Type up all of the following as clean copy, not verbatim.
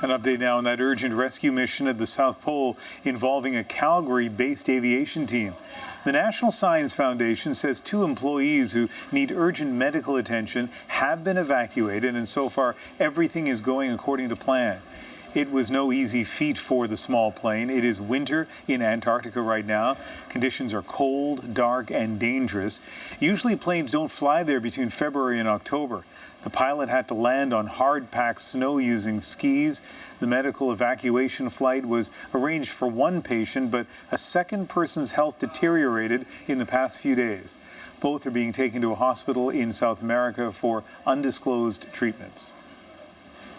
An update now on that urgent rescue mission at the South Pole involving a Calgary-based aviation team. The National Science Foundation says 2 employees who need urgent medical attention have been evacuated, and so far everything is going according to plan. It was no easy feat for the small plane. It is winter in Antarctica right now. Conditions are cold, dark, and dangerous. Usually planes don't fly there between February and October. The pilot had to land on hard-packed snow using skis. The medical evacuation flight was arranged for 1 patient, but a second person's health deteriorated in the past few days. Both are being taken to a hospital in South America for undisclosed treatments.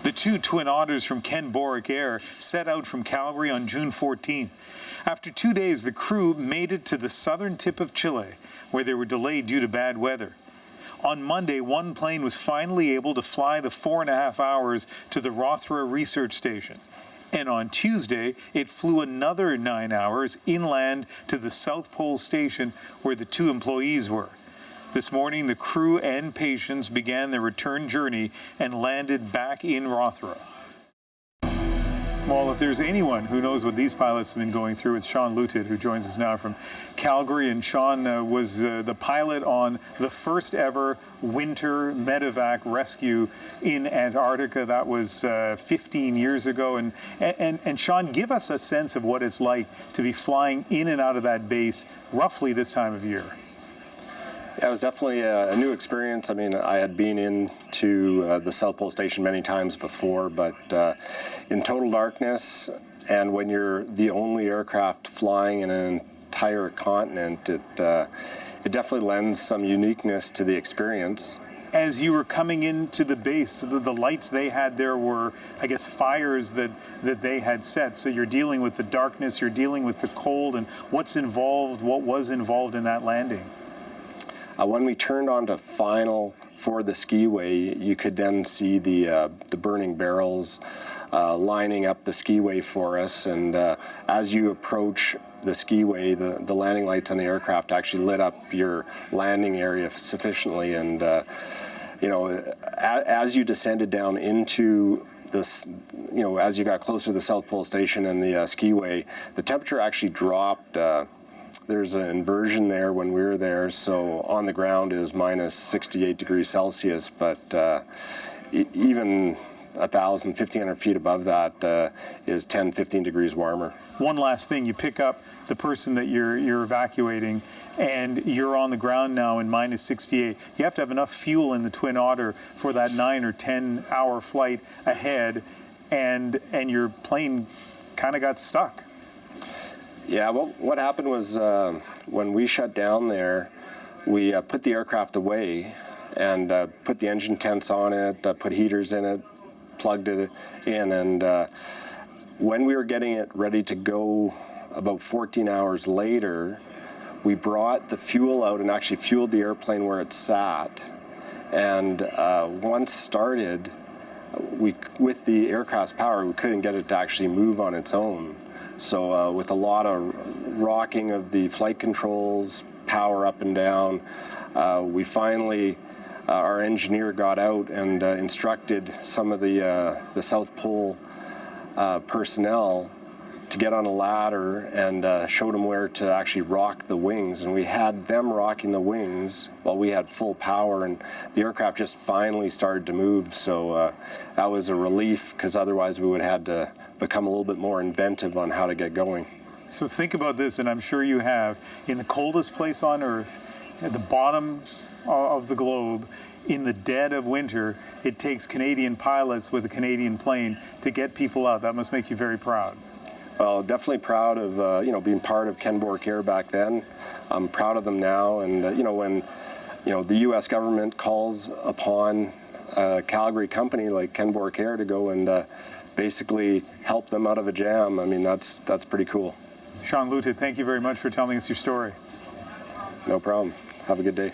The 2 twin otters from Kenn Borek Air set out from Calgary on June 14. After 2 days, the crew made it to the southern tip of Chile, where they were delayed due to bad weather. On Monday, 1 plane was finally able to fly the 4.5 hours to the Rothera research station. And on Tuesday, it flew another 9 hours inland to the South Pole station where the 2 employees were. This morning, the crew and patients began their return journey and landed back in Rothera. Well, if there's anyone who knows what these pilots have been going through, it's Sean Luted, who joins us now from Calgary. And Sean was the pilot on the first ever winter medevac rescue in Antarctica. That was 15 years ago. And Sean, give us a sense of what it's like to be flying in and out of that base roughly this time of year. Yeah, it was definitely a new experience. I mean, I had been into the South Pole Station many times before, but in total darkness, and when you're the only aircraft flying in an entire continent, it definitely lends some uniqueness to the experience. As you were coming into the base, the lights they had there were, I guess, fires that they had set. So you're dealing with the darkness, you're dealing with the cold, and what was involved in that landing? When we turned onto final for the skiway, you could then see the burning barrels lining up the skiway for us. And as you approach the skiway, the landing lights on the aircraft actually lit up your landing area sufficiently. And you know, as you descended down into this, you know, as you got closer to the South Pole Station and the skiway, the temperature actually dropped. There's an inversion there when we were there, so on the ground is minus 68 degrees Celsius, but even 1,000, 1,500 feet above that is 10, 15 degrees warmer. One last thing, you pick up the person that you're evacuating, and you're on the ground now in minus 68. You have to have enough fuel in the Twin Otter for that 9 or 10 hour flight ahead, and your plane kind of got stuck. Yeah, well, what happened was when we shut down there, we put the aircraft away and put the engine tents on it, put heaters in it, plugged it in, and when we were getting it ready to go about 14 hours later, we brought the fuel out and actually fueled the airplane where it sat. And once started, with the aircraft's power, we couldn't get it to actually move on its own. So with a lot of rocking of the flight controls, power up and down, we finally, our engineer got out and instructed some of the South Pole personnel to get on a ladder and showed them where to actually rock the wings. And we had them rocking the wings while we had full power, and the aircraft just finally started to move. So that was a relief, because otherwise we would have had to become a little bit more inventive on how to get going. So think about this, and I'm sure you have, in the coldest place on Earth, at the bottom of the globe, in the dead of winter, it takes Canadian pilots with a Canadian plane to get people out. That must make you very proud. Well, definitely proud of being part of Kenn Borek Air back then. I'm proud of them now, and when the U.S. government calls upon a Calgary company like Kenn Borek Air to go and basically help them out of a jam, I mean, that's pretty cool. Sean Luted, thank you very much for telling us your story. No problem. Have a good day.